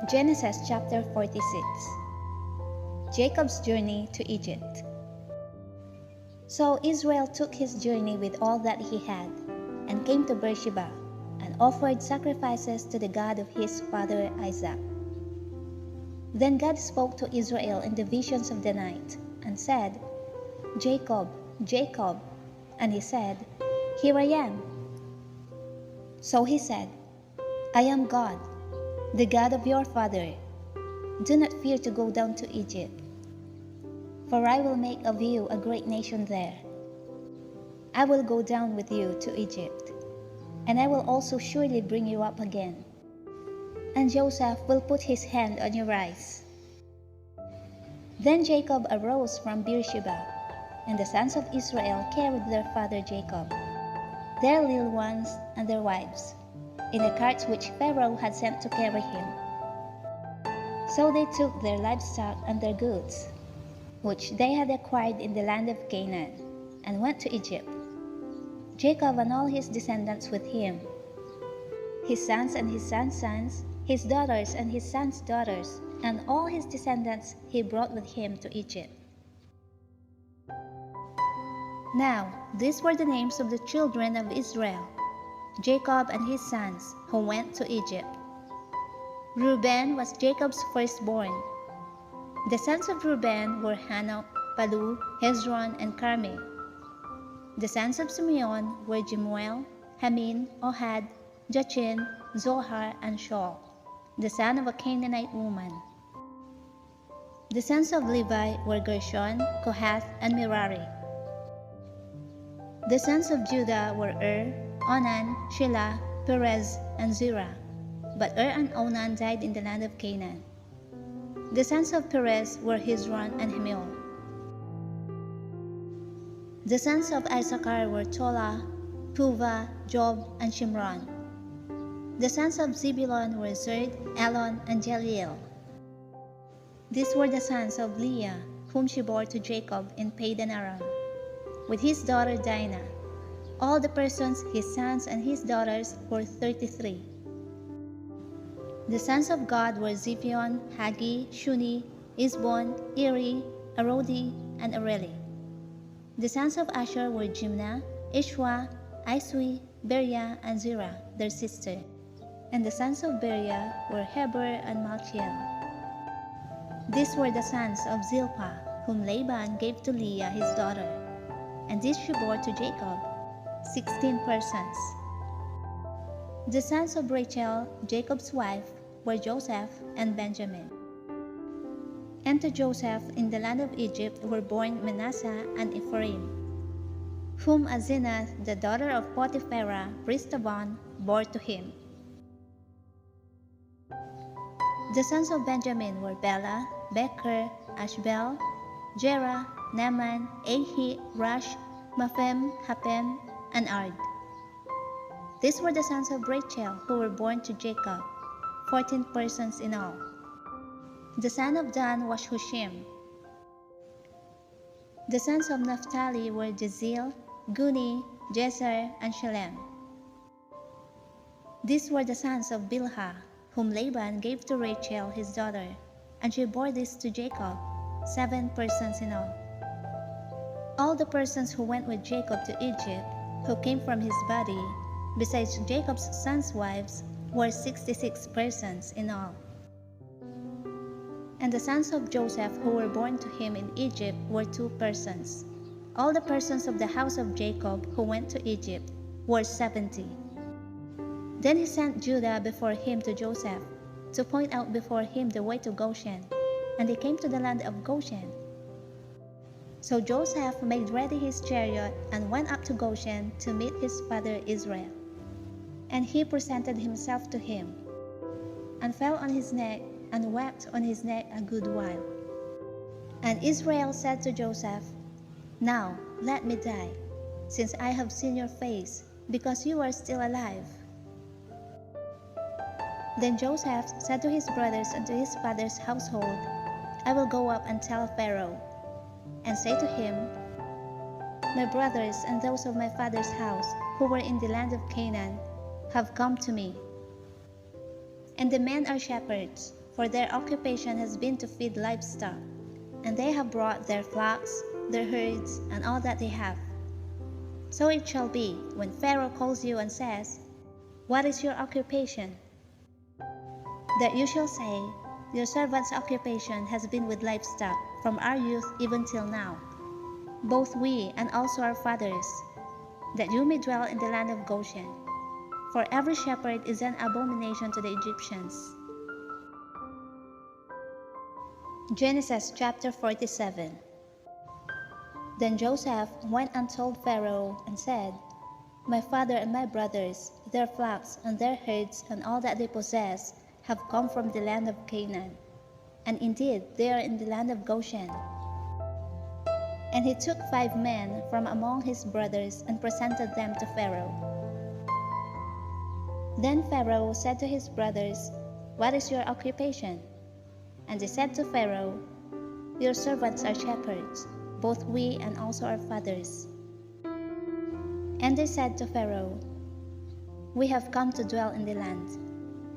Genesis chapter 46. Jacob's journey to Egypt. So Israel took his journey with all that he had, and came to Beersheba, and offered sacrifices to the God of his father Isaac. Then God spoke to Israel in the visions of the night, and said, Jacob, Jacob. And he said, Here I am. So he said, I am God, the God of your father. Do not fear to go down to Egypt, for I will make of you a great nation there. I will go down with you to Egypt, and I will also surely bring you up again. And Joseph will put his hand on your eyes. Then Jacob arose from Beersheba, and the sons of Israel carried their father Jacob, their little ones and their wives, in the carts which Pharaoh had sent to carry him. So they took their livestock and their goods, which they had acquired in the land of Canaan, and went to Egypt, Jacob and all his descendants with him, his sons and his sons' sons, his daughters and his sons' daughters, and all his descendants he brought with him to Egypt. Now these were the names of the children of Israel, Jacob and his sons, who went to Egypt. Reuben was Jacob's firstborn. The sons of Reuben were Hanok, Palu, Hezron, and Carmi. The sons of Simeon were Jemuel, Hamin, Ohad, Jachin, Zohar, and Shaul, the son of a Canaanite woman. The sons of Levi were Gershon, Kohath, and Merari. The sons of Judah were Onan, Shelah, Perez, and Zerah. But and Onan died in the land of Canaan. The sons of Perez were Hezron and Hamil. The sons of Issachar were Tola, Puvah, Job, and Shimron. The sons of Zebulun were Zerd, Elon, and Jeliel. These were the sons of Leah, whom she bore to Jacob in Padan Aram, with his daughter Dinah. All the persons, his sons and his daughters, were 33. The sons of Gad were Ziphion, Hagi, Shuni, Isbon, Eri, Arodi, and Areli. The sons of Asher were Jimnah, Ishwa, Iswi, Beria, and Zerah, their sister. And the sons of Beria were Heber and Malchiel. These were the sons of Zilpah, whom Laban gave to Leah his daughter, and this she bore to Jacob, 16 persons. The sons of Rachel, Jacob's wife, were Joseph and Benjamin. And to Joseph in the land of Egypt were born Manasseh and Ephraim, whom Asenath, the daughter of Potipherah, priest of On, bore to him. The sons of Benjamin were Bela, Becher, Ashbel, Jerah, Naaman, Ahi, Rash, Maphem, Hapem, and Ard. These were the sons of Rachel who were born to Jacob, 14 persons in all. The son of Dan was Hushim. The sons of Naphtali were Jezeel, Guni, Jezer, and Shalem. These were the sons of Bilhah, whom Laban gave to Rachel his daughter, and she bore this to Jacob, 7 persons in all. All the persons who went with Jacob to Egypt, who came from his body, besides Jacob's sons' wives, were 66 persons in all. And the sons of Joseph who were born to him in Egypt were 2 persons. All the persons of the house of Jacob who went to Egypt were 70. Then he sent Judah before him to Joseph, to point out before him the way to Goshen, and they came to the land of Goshen. So Joseph made ready his chariot and went up to Goshen to meet his father Israel. And he presented himself to him, and fell on his neck, and wept on his neck a good while. And Israel said to Joseph, Now let me die, since I have seen your face, because you are still alive. Then Joseph said to his brothers and to his father's household, I will go up and tell Pharaoh, and say to him, My brothers and those of my father's house who were in the land of Canaan have come to me. And the men are shepherds, for their occupation has been to feed livestock, and they have brought their flocks, their herds, and all that they have. So it shall be, when Pharaoh calls you and says, 'What is your occupation?' that you shall say, 'Your servant's occupation has been with livestock from our youth even till now, both we and also our fathers, that you may dwell in the land of Goshen. For every shepherd is an abomination to the Egyptians.'" Genesis chapter 47. Then Joseph went and told Pharaoh and said, "My father and my brothers, their flocks and their herds and all that they possess have come from the land of Canaan, and indeed they are in the land of Goshen." And he took 5 men from among his brothers and presented them to Pharaoh. Then Pharaoh said to his brothers, "What is your occupation?" And they said to Pharaoh, "Your servants are shepherds, both we and also our fathers." And they said to Pharaoh, "We have come to dwell in the land,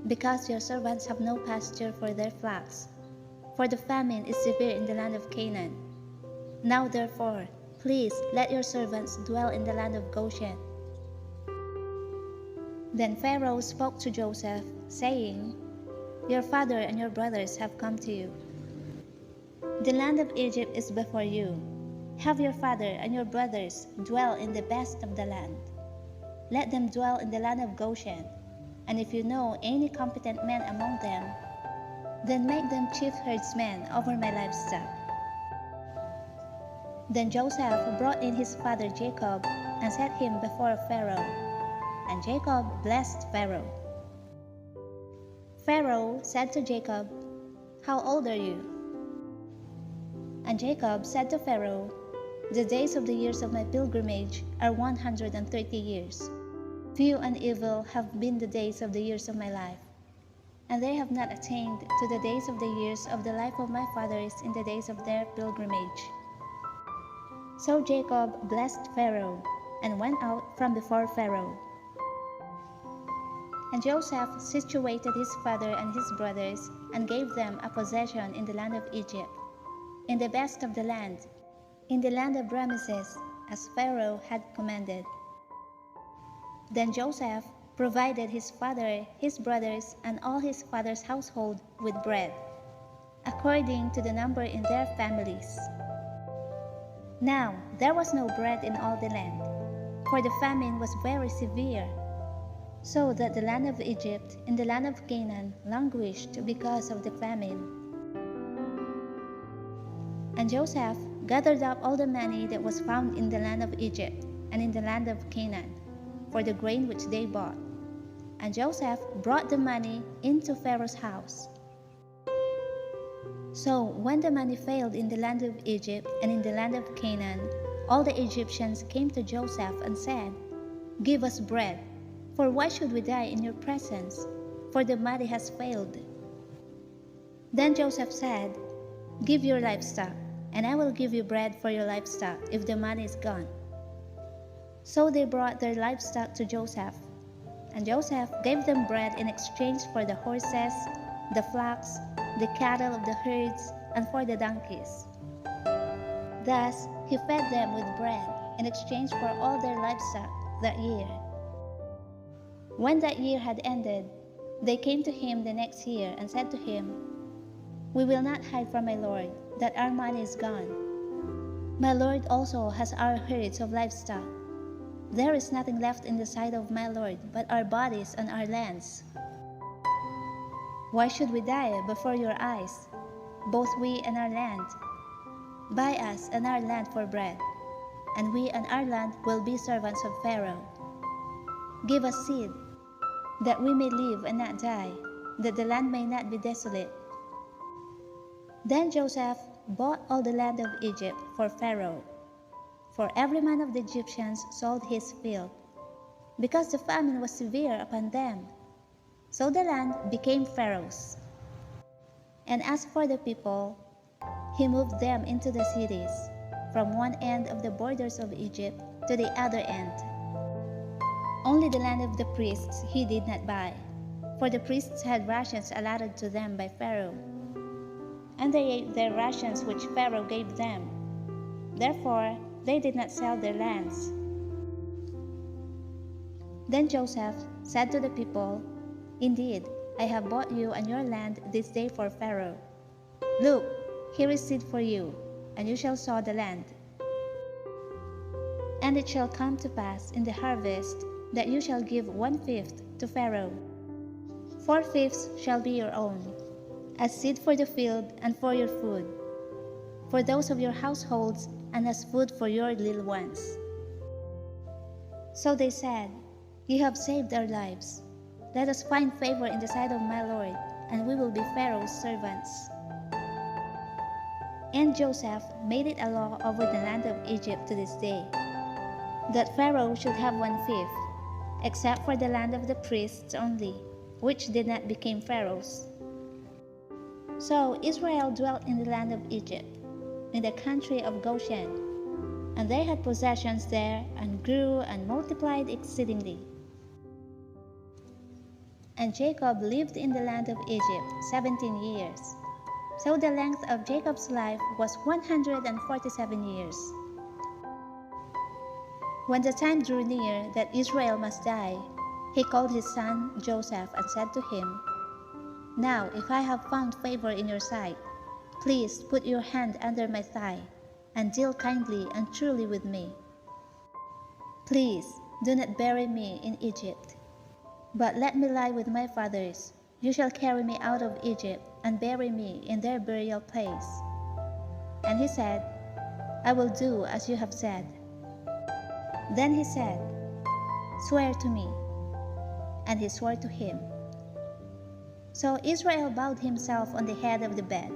because your servants have no pasture for their flocks, for the famine is severe in the land of Canaan. Now therefore, please let your servants dwell in the land of Goshen." Then Pharaoh spoke to Joseph, saying, "Your father and your brothers have come to you. The land of Egypt is before you. Have your father and your brothers dwell in the best of the land. Let them dwell in the land of Goshen, and if you know any competent men among them, then make them chief herdsmen over my livestock." Then Joseph brought in his father Jacob and set him before Pharaoh, and Jacob blessed Pharaoh. Pharaoh said to Jacob, "How old are you?" And Jacob said to Pharaoh, "The days of the years of my pilgrimage are 130 years. Few and evil have been the days of the years of my life, and they have not attained to the days of the years of the life of my fathers in the days of their pilgrimage." So Jacob blessed Pharaoh and went out from before Pharaoh. And Joseph situated his father and his brothers and gave them a possession in the land of Egypt, in the best of the land, in the land of Ramesses, as Pharaoh had commanded. Then Joseph provided his father, his brothers, and all his father's household with bread, according to the number in their families. Now there was no bread in all the land, for the famine was very severe, so that the land of Egypt and the land of Canaan languished because of the famine. And Joseph gathered up all the money that was found in the land of Egypt and in the land of Canaan, for the grain which they bought. And Joseph brought the money into Pharaoh's house. So when the money failed in the land of Egypt and in the land of Canaan, all the Egyptians came to Joseph and said, "Give us bread, for why should we die in your presence? For the money has failed." Then Joseph said, "Give your livestock, and I will give you bread for your livestock if the money is gone." So they brought their livestock to Joseph, and Joseph gave them bread in exchange for the horses, the flocks, the cattle of the herds, and for the donkeys. Thus he fed them with bread in exchange for all their livestock that year. When that year had ended, they came to him the next year and said to him, "We will not hide from my lord that our money is gone. My lord also has our herds of livestock. There is nothing left in the sight of my lord but our bodies and our lands. Why should we die before your eyes, both we and our land? Buy us and our land for bread, and we and our land will be servants of Pharaoh. Give us seed, that we may live and not die, that the land may not be desolate." Then Joseph bought all the land of Egypt for Pharaoh, for every man of the Egyptians sold his field, because the famine was severe upon them. So the land became Pharaoh's. And as for the people, he moved them into the cities, from one end of the borders of Egypt to the other end. Only the land of the priests he did not buy, for the priests had rations allotted to them by Pharaoh, and they ate their rations which Pharaoh gave them. Therefore, they did not sell their lands. Then Joseph said to the people, "Indeed, I have bought you and your land this day for Pharaoh. Look, here is seed for you, and you shall sow the land. And it shall come to pass in the harvest that you shall give 1/5 to Pharaoh. 4/5 shall be your own, as seed for the field and for your food, for those of your households, and as food for your little ones." So they said, "You have saved our lives. Let us find favor in the sight of my Lord, and we will be Pharaoh's servants." And Joseph made it a law over the land of Egypt to this day, that Pharaoh should have 1/5, except for the land of the priests only, which did not become Pharaoh's. So Israel dwelt in the land of Egypt, in the country of Goshen, and they had possessions there, and grew and multiplied exceedingly. And Jacob lived in the land of Egypt 17 years. So the length of Jacob's life was 147 years. When the time drew near that Israel must die, he called his son Joseph and said to him, "Now, if I have found favor in your sight, please put your hand under my thigh, and deal kindly and truly with me. Please do not bury me in Egypt, but let me lie with my fathers. You shall carry me out of Egypt and bury me in their burial place." And he said, "I will do as you have said." Then he said, "Swear to me." And he swore to him. So Israel bowed himself on the head of the bed,